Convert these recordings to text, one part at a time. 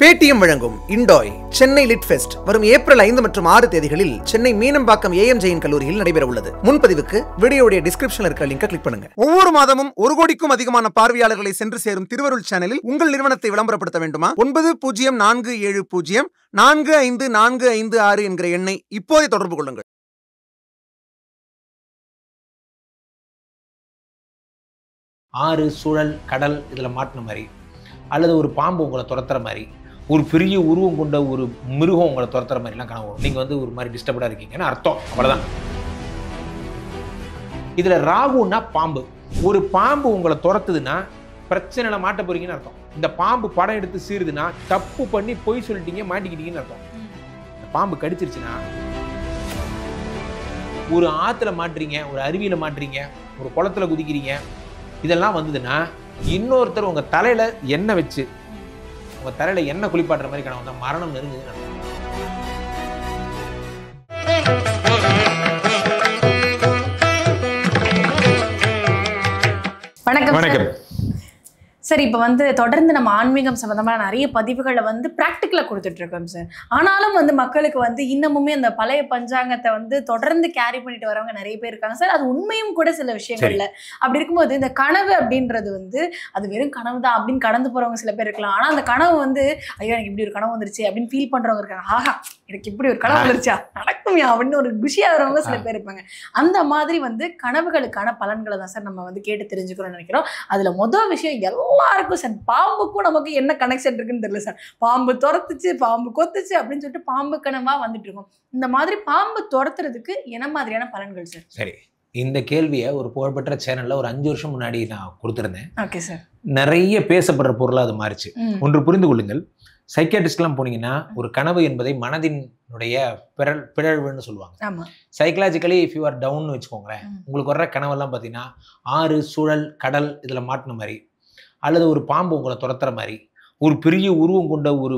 Paytm வழங்கும் இண்டோய் Chennai lid fest வரும் April 5 மற்றும் 6 தேதிகளில் சென்னை மீனம்பாக்கம் ஏஎம் ஜெயின் கல்லூரியில் நடைபெற உள்ளது. முன்பதிவுக்கு வீடியோடைய டிஸ்கிரிப்ஷன்ல இருக்க லிங்கை கிளிக் பண்ணுங்க. ஒவ்வொரு மாதமும் 1 கோடிக்கும் அதிகமான பார்வையாளர்களை சென்று சேரும் திருவருள் சேனலில் உங்கள் நிறுவனத்தை விளம்பரப்படுத்த வேண்டுமா? 9047045456 என்கிற எண்ணை இப்போதே தொடர்பு கொள்ளுங்கள். ஆறு, சுழல், கடல் இதில் மாட்டின மாதிரி, அல்லது ஒரு பாம்பு உங்களை துரத்துற மாதிரி, ஒரு பெரிய உருவம் கொண்ட ஒரு மிருகம் உங்களை துரத்துற மாதிரிலாம் கனவு வரும். நீங்கள் வந்து ஒரு மாதிரி டிஸ்டர்படாக இருக்கீங்கன்னு அர்த்தம். அவ்வளோதான். இதில் ராகுன்னா பாம்பு. ஒரு பாம்பு உங்களை துரத்துதுன்னா பிரச்சனைல மாட்ட போறீங்கன்னு அர்த்தம். இந்த பாம்பு படம் எடுத்து சீருதுன்னா தப்பு பண்ணி பொய் சொல்லிட்டீங்க, மாட்டிக்கிட்டீங்கன்னு அர்த்தம். இந்த பாம்பு கடிச்சிருச்சுன்னா ஒரு ஆற்றுல மாட்டுறீங்க, ஒரு அருவியில் மாட்டுறீங்க, ஒரு குளத்துல குதிக்கிறீங்க, இதெல்லாம் வந்ததுன்னா இன்னொருத்தர் உங்க தலையில எண்ணெய் வச்சு உங்க தலையில எண்ணெய் குளிப்பாட்டுற மாதிரி கனவு வந்தா மரணம் நெருங்குதுன்னு. வணக்கம். வணக்கம். சார், இப்போ வந்து தொடர்ந்து நம்ம ஆன்மீகம் சம்பந்தமான நிறைய பதிவுகளை வந்து ப்ராக்டிக்கலாக கொடுத்துட்டு இருக்கோம் சார். ஆனாலும் வந்து மக்களுக்கு வந்து இன்னமுமே அந்த பழைய பஞ்சாங்கத்தை வந்து தொடர்ந்து கேரி பண்ணிட்டு வரவங்க நிறைய பேர் இருக்காங்க சார். அது உண்மையும் கூட சில விஷயங்கள்ல. அப்படி இருக்கும்போது இந்த கனவு அப்படின்றது வந்து அது வெறும் கனவு தான் அப்படின்னு கடந்து போறவங்க சில பேர் இருக்கலாம். ஆனா அந்த கனவு வந்து ஐயோ எனக்கு இப்படி ஒரு கனவு வந்துருச்சு அப்படின்னு ஃபீல் பண்றவங்க இருக்காங்க. ஆஹா எனக்கு இப்படி ஒரு கனவு வந்துருச்சா, நடக்கும்யா அப்படின்னு ஒரு குஷியா வரவங்க சில பேர் இருப்பாங்க. அந்த மாதிரி வந்து கனவுகளுக்கான பலன்களை தான் சார் நம்ம வந்து கேட்டு தெரிஞ்சுக்கணும்னு நினைக்கிறோம். அதுல முதல் விஷயம் எல்லாருக்கும் சார், பாம்புக்கும் நமக்கு என்ன கனெக்ஷன் இருக்குன்னு தெரியல சார். பாம்பு துரத்துச்சு, பாம்பு கொத்துச்சு அப்படின்னு சொல்லிட்டு பாம்பு கனவா வந்துட்டு இருக்கோம். இந்த மாதிரி பாம்பு துரத்துறதுக்கு என்ன மாதிரியான பலன்கள் சார்? சரி, இந்த கேள்வியை ஒரு புகழ்பெற்ற சேனல்ல ஒரு 5 வருஷம் முன்னாடி நான் கொடுத்திருந்தேன். Okay sir. நிறைய பேசப்படுற பொருளா அது மாறிச்சு. ஒன்று புரிந்து கொள்ளுங்கள், சைக்கியாட்ரிஸ்ட்லாம் போனீங்கன்னா ஒரு கனவு என்பதை மனதினுடைய பிறழ்வுன்னு சொல்லுவாங்க. சைக்கலாஜிக்கலி இஃப் யூ ஆர் டவுன்னு வச்சுக்கோங்களேன், உங்களுக்கு வர்ற கனவெல்லாம் பார்த்தீங்கன்னா ஆறு, சுழல், கடல் இதில் மாட்டின மாதிரி, அல்லது ஒரு பாம்பு உங்களை துரத்துற மாதிரி, ஒரு பெரிய உருவம் கொண்ட ஒரு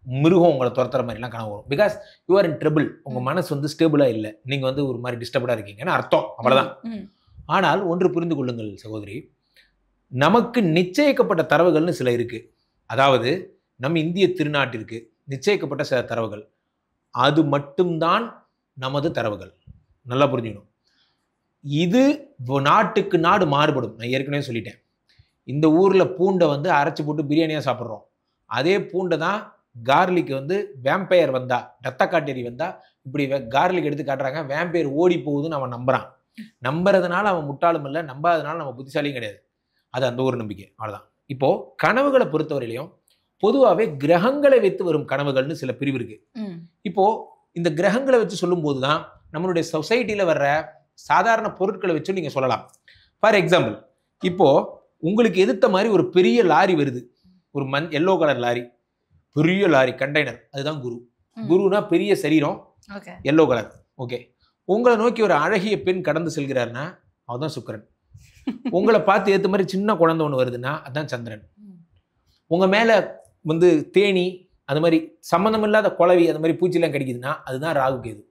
மிருகம் உங்களை துரத்துற மாதிரிலாம் கனவு வரும். Because you are in trouble. உங்கள் மனசு வந்து ஸ்டேபிளாக இல்லை, நீங்கள் வந்து ஒரு மாதிரி டிஸ்டர்படாக இருக்கீங்கன்னு அர்த்தம். அவ்வளோதான். ஆனால் ஒன்று புரிந்து கொள்ளுங்கள் சகோதரி, நமக்கு நிச்சயிக்கப்பட்ட தரவுகள்னு சில இருக்குது. அதாவது நம்ம இந்திய திருநாட்டிற்கு நிச்சயிக்கப்பட்ட சில தரவுகள், அது மட்டும்தான் நமது தரவுகள். நல்லா புரிஞ்சுக்கணும். இது நாட்டுக்கு நாடு மாறுபடும். நான் ஏற்கனவே சொல்லிட்டேன். இந்த ஊரில் பூண்டை வந்து அரைச்சி போட்டு பிரியாணியாக சாப்பிட்றோம். அதே பூண்டை தான் கார்லிக் வந்து வேம்பயர் வந்தா, ரத்த காட்டேரி வந்தா இப்படி கார்லிக் எடுத்து காட்டுறாங்க, வேம்பயர் ஓடி போகுதுன்னு அவன் நம்புறான். நம்புறதுனால அவன் முட்டாளும் இல்லை, நம்பாததுனால நம்ம புத்திசாலியும் கிடையாது. அது அந்த ஒரு நம்பிக்கை. அவ்வளோதான். இப்போது கனவுகளை பொறுத்தவரையிலையும் பொதுவாகவே கிரகங்களை வைத்து வரும் கனவுகள்னு சில பிரிவு இருக்கு. இப்போது இந்த கிரகங்களை வச்சு சொல்லும்போது தான் நம்மளுடைய சொசைட்டியில் வர்ற சாதாரண பொருட்களை வச்சு நீங்கள் சொல்லலாம். ஃபார் எக்ஸாம்பிள், இப்போது உங்களுக்கு எதிர்த்த மாதிரி ஒரு பெரிய லாரி வருது, ஒரு எல்லோ கலர் லாரி, பெரிய லாரி கண்டெய்னர், அதுதான் குரு. குருனா பெரிய சரீரம், எல்லோ கலர். ஓகே, உங்களை நோக்கி ஒரு அழகிய பெண் கடந்து செல்கிறாருன்னா அவதான் சுக்கிரன். உங்களை பார்த்து ஏற்ற மாதிரி சின்ன குழந்தை ஒன்று வருதுன்னா அதுதான் சந்திரன். உங்க மேல வந்து தேனி, அது மாதிரி சம்மந்தம் இல்லாத குளவி, அது மாதிரி பூச்சிலாம் கடிக்குதுன்னா அதுதான் ராகு கேது.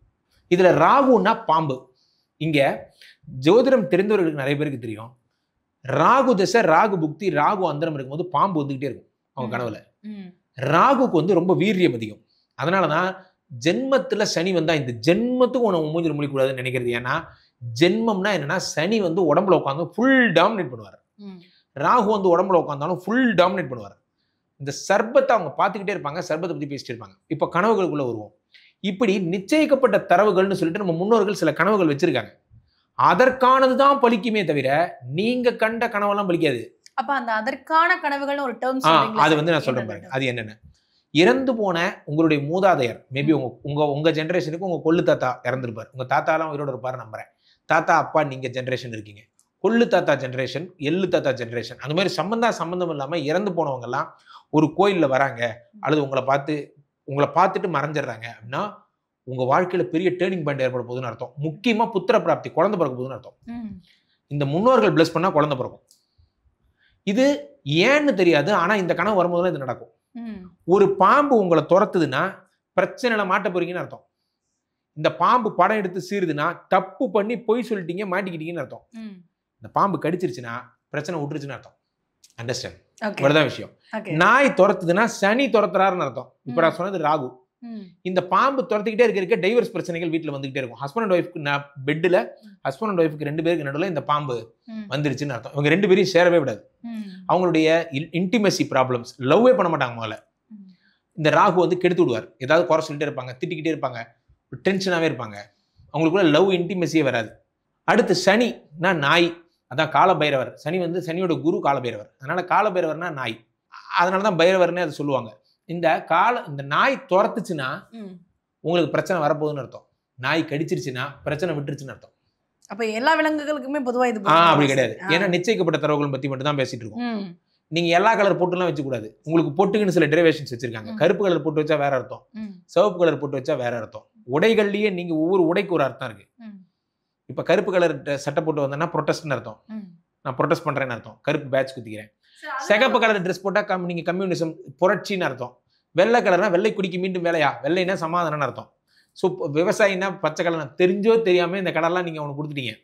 இதுல ராகுன்னா பாம்பு. இங்க ஜோதிடம் தெரிந்தவர்களுக்கு நிறைய பேருக்கு தெரியும், ராகு தசை, ராகு புக்தி, ராகு அந்தரம் இருக்கும்போது பாம்பு வந்துகிட்டே இருக்கும் அவங்க கனவுல. ராகுக்கு வந்து ரொம்ப வீரியம் அதிகம். அதனாலதான் ஜென்மத்துல சனி வந்தா இந்த ஜென்மத்துக்கு உனக்கு மூஞ்சில் முடிக்கூடாதுன்னு நினைக்கிறது. ஏன்னா ஜென்மம்னா என்னன்னா, சனி வந்து உடம்புல உட்காந்து ஃபுல் டாமினேட் பண்ணுவார், ராகு வந்து உடம்புல உட்காந்தாலும் ஃபுல் டாமினேட் பண்ணுவார். இந்த சர்பத்தை அவங்க பார்த்துக்கிட்டே இருப்பாங்க, சர்பத்தை பத்தி பேசிட்டு இருப்பாங்க. இப்போ கனவுகளுக்குள்ள வருவோம். இப்படி நிச்சயிக்கப்பட்ட தரவுகள்னு சொல்லிட்டு நம்ம முன்னோர்கள் சில கனவுகள் வச்சிருக்காங்க. அதற்கானதுதான் பலிக்குமே தவிர நீங்க கண்ட கனவெல்லாம் பலிக்காது. அப்ப அந்த அதற்கான கனவுகள் ஒரு டேர்ம் அது வந்து நான் சொல்றேன் பாருங்க. அது என்னென்ன, இறந்து போன உங்களுடைய மூதாதையர், மேபி உங்க ஜென்ரேஷனுக்கு உங்க கொள்ளு தாத்தா இறந்துருப்பார், உங்க தாத்தாலாம் உயிரோட இருப்பாரு நம்புறேன். தாத்தா அப்பா நீங்க ஜென்ரேஷன் இருக்கீங்க, கொள்ளு தாத்தா ஜென்ரேஷன், எள்ளு தாத்தா ஜென்ரேஷன், அந்த மாதிரி சம்பந்தம் இல்லாம இறந்து போனவங்க எல்லாம் ஒரு கோயில்ல வராங்க, அல்லது உங்களை பார்த்துட்டு மறைஞ்சிடுறாங்க அப்படின்னா உங்க வாழ்க்கையில பெரிய டேர்னிங் பாயிண்ட் ஏற்பட போகுதுன்னு அர்த்தம். முக்கியமா புத்திர பிராப்தி, குழந்தை பிறக்க போகுதுன்னு அர்த்தம். இந்த முன்னோர்கள் பிளஸ் பண்ணா குழந்தை பிறக்கும். இது ஏன்னு தெரியாது, ஆனா இந்த கனவு வரும்போதுலாம் இது நடக்கும். ஒரு பாம்பு உங்களை துரத்துதுன்னா பிரச்சனைல மாட்ட போறீங்கன்னு அர்த்தம். இந்த பாம்பு படம் எடுத்து சீருதுன்னா தப்பு பண்ணி பொய் சொல்லிட்டீங்க, மாட்டிக்கிட்டீங்கன்னு அர்த்தம். இந்த பாம்பு கடிச்சிருச்சுன்னா பிரச்சனை விட்டுருச்சுன்னு அர்த்தம். அண்டர்ஸ்டாண்ட்? இவ்வளவுதான் விஷயம். நாய் துரத்துதுன்னா சனி துரத்துறாருன்னு அர்த்தம். இப்ப நான் சொன்னது ராகு. இந்த பாம்பு துரத்திக்கிட்டே இருக்க டைவர்ஸ் பிரச்சனைகள் வீட்டுல வந்துகிட்டே இருக்கும். ஹஸ்பண்ட் அண்ட் ஒய்ஃப்க்கு பெட்ல ஹஸ்பண்ட் அண்ட் ஒய்ஃப்க்கு 2 பேருக்கு நடுவில் இந்த பாம்பு வந்துருச்சுன்னு அர்த்தம். இவங்க 2 பேரையும் சேரவே விடாது. அவங்களுடைய இன்டிமெசி ப்ராப்ளம்ஸ், லவ்வே பண்ண மாட்டாங்க முதல்ல. இந்த ராகு வந்து கெடுத்து விடுவார். ஏதாவது குறை சொல்லிட்டே இருப்பாங்க, திட்டிக்கிட்டே இருப்பாங்க, டென்ஷனாகவே இருப்பாங்க. அவங்களுக்குள்ள லவ் இன்டிமெசியே வராது. அடுத்து சனினா நாய், அதான் காலபைரவர். சனி வந்து சனியோட குரு காலபைரவர். அதனால காலபைரவர்னா நாய். அதனால தான் பைரவர்னே அதை சொல்லுவாங்க. இந்த நாய் துரத்துச்சுன்னா உங்களுக்கு பிரச்சனை வரப்போகுதுன்னு அர்த்தம். நாய் கடிச்சிருச்சுன்னா பிரச்சனை விட்டுருச்சுன்னு அர்த்தம். அப்ப எல்லா விலங்குகளுக்குமே பொதுவா இது அப்படி கிடையாது. ஏன்னா நிச்சயிக்கப்பட்ட தரவுகள் பத்தி மட்டும் தான் பேசிட்டு இருக்கோம். நீங்க எல்லா கலர் போட்டுலாம் வச்சுக்கூடாது. உங்களுக்கு பொட்டுக்குன்னு சில டெரிவேஷன்ஸ் வச்சிருக்காங்க. கருப்பு கலர் போட்டு வச்சா வேற அர்த்தம், சிவப்பு கலர் போட்டு வச்சா வேற அர்த்தம். உடைகள்லயே நீங்க ஒவ்வொரு உடைக்கு ஒரு அர்த்தம் இருக்கு. இப்ப கருப்பு கலர் சட்டை போட்டு வந்தேன்னா ப்ரொட்டஸ்ட்னு அர்த்தம், நான் ப்ரொட்டஸ்ட் பண்றேன்னு அர்த்தம், கருப்பு பேட்ச் குத்திக்கிறேன். சிகப்பு கலர் ட்ரெஸ் போட்டா நீங்க கம்யூனிசம் புரட்சின்னு அர்த்தம். வெள்ளை கலர்னா வெள்ளை குடிக்கு மீண்டும் வேலையா, வெள்ளைன்னா சமாதானம்னு அர்த்தம். ஸோ விவசாயினா பச்சை கலர், தெரிஞ்சோ தெரியாம இந்த கடலாம் நீங்க அவனுக்கு கொடுத்துட்டீங்க.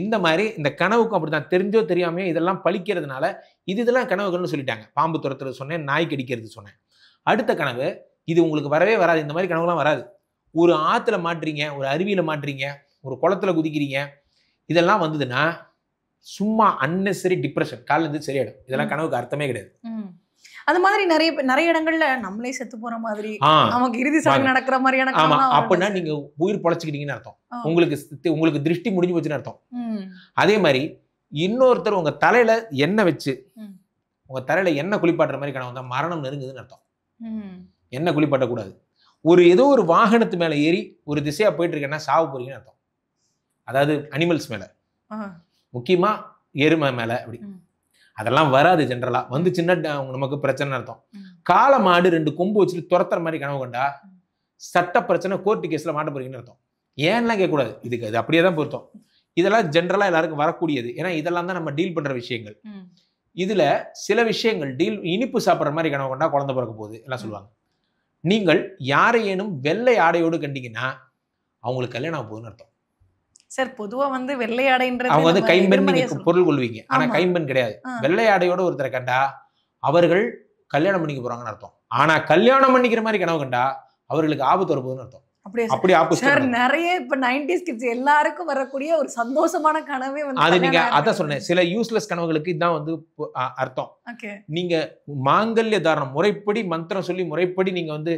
இந்த மாதிரி இந்த கனவுக்கும் அப்படித்தான், தெரிஞ்சோ தெரியாம இதெல்லாம் பழிக்கிறதுனால இதெல்லாம் கனவுகள்னு சொல்லிட்டாங்க. பாம்பு துரத்துறது சொன்னேன், நாய் கடிக்கிறது சொன்னேன். அடுத்த கனவு இது உங்களுக்கு வரவே வராது. இந்த மாதிரி கனவுலாம் வராது. ஒரு ஆத்துல மாட்டுறீங்க, ஒரு அருவியில மாட்டுறீங்க, ஒரு குளத்துல குதிக்கிறீங்க, இதெல்லாம் வந்ததுன்னா சும்மா அன்னெசரி டிப்ரெஷன், காலில் இருந்து சரியாயிடும். இதெல்லாம் கனவுக்கு அர்த்தமே கிடையாது. அது மாதிரி நிறைய இடங்கள்ல நம்மளே செத்து போற மாதிரி, நமக்கு இறுதி சடங்கு நடக்கிற மாதிரியான. ஆமா, அப்படின்னா நீங்க உயிர் பொழைச்சிக்கிட்டீங்கன்னு அர்த்தம். உங்களுக்கு திருஷ்டி முடிஞ்சு போச்சுன்னு அர்த்தம். அதே மாதிரி இன்னொருத்தர் உங்க தலையில எண்ணெய் வச்சு உங்க தலையில எண்ணெய் குளிப்பாட்டுற மாதிரி கனவு வந்தா மரணம் நெருங்குதுன்னு அர்த்தம். எண்ணெய் குளிப்பாட்டக்கூடாது. ஏதோ ஒரு வாகனத்து மேல ஏறி ஒரு திசையா போயிட்டு இருக்கேன்னா சாவு போறீங்கன்னு அர்த்தம். அதாவது அனிமல்ஸ் மேல, முக்கியமா எருமை மேல. அப்படி அதெல்லாம் வராது. ஜென்ரலா வந்து சின்ன நமக்கு பிரச்சனை அர்த்தம். காளை மாடு 2 கொம்பு வச்சுட்டு துரத்துற மாதிரி கனவு கண்டா சட்ட பிரச்சனை, கோர்ட்டு கேஸ்ல மாட்ட போறீங்கன்னு அர்த்தம். ஏன்லாம் கேட்கக்கூடாது. இதுக்கு அது அப்படியே தான் பொருத்தம். இதெல்லாம் ஜென்ரலா எல்லாருக்கும் வரக்கூடியது. ஏன்னா இதெல்லாம் தான் நம்ம டீல் பண்ற விஷயங்கள். இதுல சில விஷயங்கள் இனிப்பு சாப்பிட்ற மாதிரி கனவு கண்டா குழந்தை பிறக்க போகுது எல்லாம் சொல்லுவாங்க. நீங்கள் யாரையேனும் வெள்ளை ஆடையோடு கண்டீங்கன்னா அவங்களுக்கு கல்யாணம் ஆக போகுதுன்னு அர்த்தம். சார் பொதுவா வந்து வெள்ளை ஆடைன்றது அவங்க வந்து கைம்பெண் நீங்க பொருள் கொள்வீங்க, ஆனா கைம்பெண் கிடையாது. வெள்ளை ஆடையோட ஒருத்தரை கண்டா அவர்கள் கல்யாணம் பண்ணிக்க போறாங்கன்னு அர்த்தம். ஆனா கல்யாணம் பண்ணிக்கிற மாதிரி கனவு கண்டா அவர்களுக்கு ஆபத்து வரப்போகுதுன்னு அர்த்தம். அப்படி ஆப்போசிட் நிறைய இப்ப 90s கிட்ஸ் எல்லாருக்கும் வரக்கூடிய ஒரு சந்தோஷமான கனவே வந்து அது. நீங்க அதான் சொன்னேன், சில யூஸ்லெஸ் கனவுகளுக்கு இதுதான் வந்து அர்த்தம். நீங்க மாங்கல்ய தாரணம் முறைப்படி மந்திரம் சொல்லி முறைப்படி நீங்க வந்து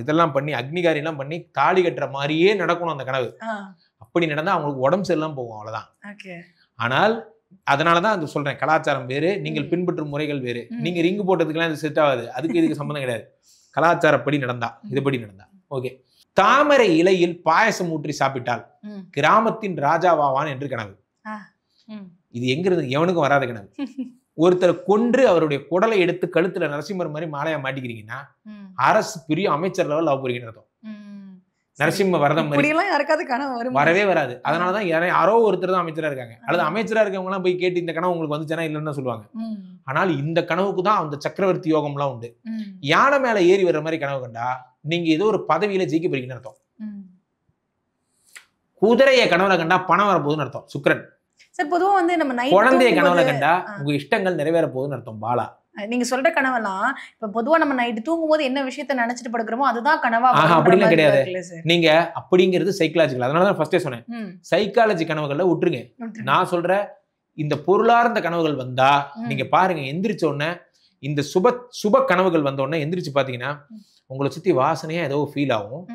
இதெல்லாம் பண்ணி அக்னிகாரி எல்லாம் பண்ணி தாலி கட்டுற மாதிரியே நடக்கணும் அந்த கனவு. அப்படி நடந்தா அவங்களுக்கு உடம்பு சரியில்லாம போகும், அவ்வளவுதான். ஆனால் அதனாலதான் அது சொல்றேன், கலாச்சாரம் வேறு, நீங்கள் பின்பற்றும் முறைகள் வேறு. நீங்க ரிங்கு போட்டதுக்கெல்லாம் இது செட் ஆகாது, அதுக்கு இதுக்கு சம்பந்தம் கிடையாது. கலாச்சாரப்படி நடந்தா, இதுபடி நடந்தா ஓகே. தாமரை இலையில் பாயசம் ஊற்றி சாப்பிட்டால் கிராமத்தின் ராஜாவாவான் என்று கனவு. இது எங்கிருந்து எவனுக்கும் வராத கனவு. ஒருத்தரை கொன்று அவருடைய குடலை எடுத்து கழுத்துல நரசிம்மர் மாதிரி மாலையா மாட்டிக்கிறீங்கன்னா அரசு பெரிய அமைச்சர் லெவல் ஆக போறீங்கன்னு அர்த்தம். நரசிம்ம வரதம் வரவே வராது. அதனாலதான் யாரோ ஒருத்தர் தான் அமைச்சரா இருக்காங்க, அல்லது அமைச்சரா இருக்கவங்க எல்லாம் போய் கேட்டு இந்த கனவு உங்களுக்கு வந்துச்சுன்னா இல்லைன்னு தான் சொல்லுவாங்க. ஆனால் இந்த கனவுக்கு தான் அந்த சக்கரவர்த்தி யோகம் எல்லாம் உண்டு. யானை மேல ஏறி வர்ற மாதிரி கனவு கண்டா நீங்க ஏதோ ஒரு பதவியில ஜெயிக்க போறீங்கன்னு அர்த்தம். குதிரைய கனவுல கண்டா பணம் வரப்போகுதுன்னு அர்த்தம், சுக்கிரன். பொதுவா வந்து நம்ம குழந்தைய கனவுல கண்டா உங்க இஷ்டங்கள் நிறைவேற போகுதுன்னு அர்த்தம், பாலா. நீங்க சொல்ற கனவெல்லாம் இப்ப பொதுவா நம்ம நைட்டு தூங்கும் போது என்ன விஷயத்த நினைச்சிட்டு படுக்கிறோமோ அதுதான் கனவா. அப்படிலாம் கிடையாது. நீங்க அப்படிங்கிறது சைக்காலஜிக்கல். அதனாலதான் ஃபர்ஸ்டே சொன்னேன், சைக்காலஜி கனவுகள்ல விட்டுருங்க. நான் சொல்ற இந்த பொருளார்ந்த கனவுகள் வந்தா நீங்க பாருங்க, எந்திரிச்ச உடனே இந்த சுப கனவுகள் வந்த உடனே எந்திரிச்சு பாத்தீங்கன்னா உங்களை சுத்தி வாசனையா ஏதோ ஃபீல் ஆகும்.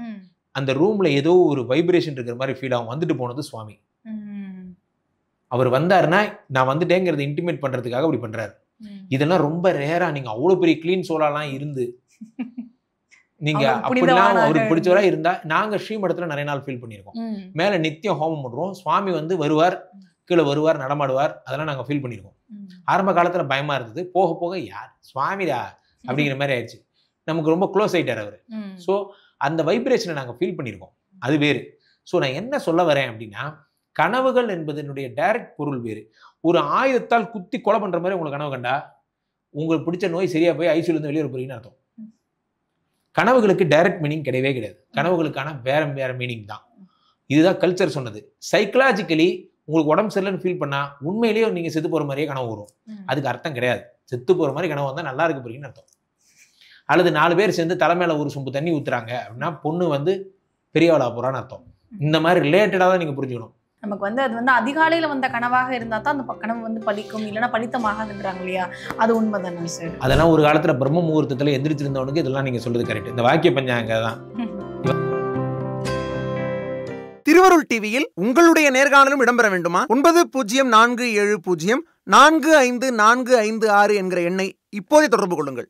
அந்த ரூம்ல ஏதோ ஒரு வைப்ரேஷன் இருக்கிற மாதிரி ஃபீல் ஆகும். வந்துட்டு போனது சுவாமி. அவர் வந்தாருன்னா நான் வந்துட்டேங்கிறத இன்டிமேட் பண்றதுக்காக அப்படி பண்றாரு. இதெல்லாம் ரொம்ப ரேரா. நீங்க அவ்வளவு பெரிய கிளீன் சோலாலாம் இருந்து நீங்க அப்படிலாம் அவருக்கு பிடிச்சவரா இருந்தா, நாங்க ஸ்ரீமடத்துல நிறைய நாள் ஃபீல் பண்ணியிருக்கோம். மேல நித்தியம் ஹோமம் பண்றோம், சுவாமி வந்து வருவார், கீழே வருவார், நடமாடுவார், அதெல்லாம் நாங்க ஃபீல் பண்ணியிருக்கோம். ஆரம்ப காலத்துல பயமா இருந்தது, போக போக யார் சுவாமிடா அப்படிங்கிற மாதிரி ஆயிடுச்சு. நமக்கு ரொம்ப க்ளோஸ் ஆயிட்டார் அவரு. ஸோ அந்த வைப்ரேஷனை நாங்க ஃபீல் பண்ணியிருக்கோம், அது வேறு. ஸோ நான் என்ன சொல்ல வரேன் அப்படின்னா, கனவுகள் என்பதனுடைய டைரக்ட் பொருள் வேறு. ஒரு ஆயுதத்தால் குத்தி கொலை பண்ற மாதிரி உங்களுக்கு கனவு கண்டா உங்களுக்கு பிடிச்ச நோய் சரியா போய் ஐசியூல இருந்து வெளியே போறீங்கன்னு அர்த்தம். கனவுகளுக்கு டைரக்ட் மீனிங் கிடையவே கிடையாது. கனவுகளுக்கான வேற வேற மீனிங் தான். இதுதான் கல்ச்சர் சொன்னது. சைக்கலாஜிக்கலி உங்களுக்கு உடம்பு சரியில்லைன்னு ஃபீல் பண்ணா உண்மையிலேயே நீங்க செத்து போற மாதிரியே கனவு வரும். அதுக்கு அர்த்தம் கிடையாது. செத்து போகிற மாதிரி கனவு வந்தால் நல்லா இருக்கு போறீங்கன்னு அர்த்தம். அல்லது 4 பேர் சேர்ந்து தலைமையில ஒரு சொம்பு தண்ணி ஊற்றுறாங்க அப்படின்னா பொண்ணு வந்து பெரியவளா போகிறான்னு அர்த்தம். இந்த மாதிரி ரிலேட்டடாக தான் நீங்கள் புரிஞ்சுக்கணும். நமக்கு வந்து அது வந்து அதிகாலையில் வந்த கனவாக இருந்தால் தான் அந்த கனவு வந்து பலிக்கும், இல்லைன்னா பலித்தமாகாதுன்றாங்க இல்லையா? அது உண்மை தானே சார்? அதெல்லாம் ஒரு காலத்தில் பிரம்ம முகூர்த்தத்தில் எந்திரிச்சிருந்தவனுக்கு இதெல்லாம் நீங்கள் சொல்றது கரெக்ட். இந்த வாக்கிய பஞ்சாங்க தான். திருவருள் டிவியில் உங்களுடைய நேர்காணலும் இடம்பெற வேண்டுமா? 9047045456 என்கிற எண்ணை இப்போதே தொடர்பு கொள்ளுங்கள்.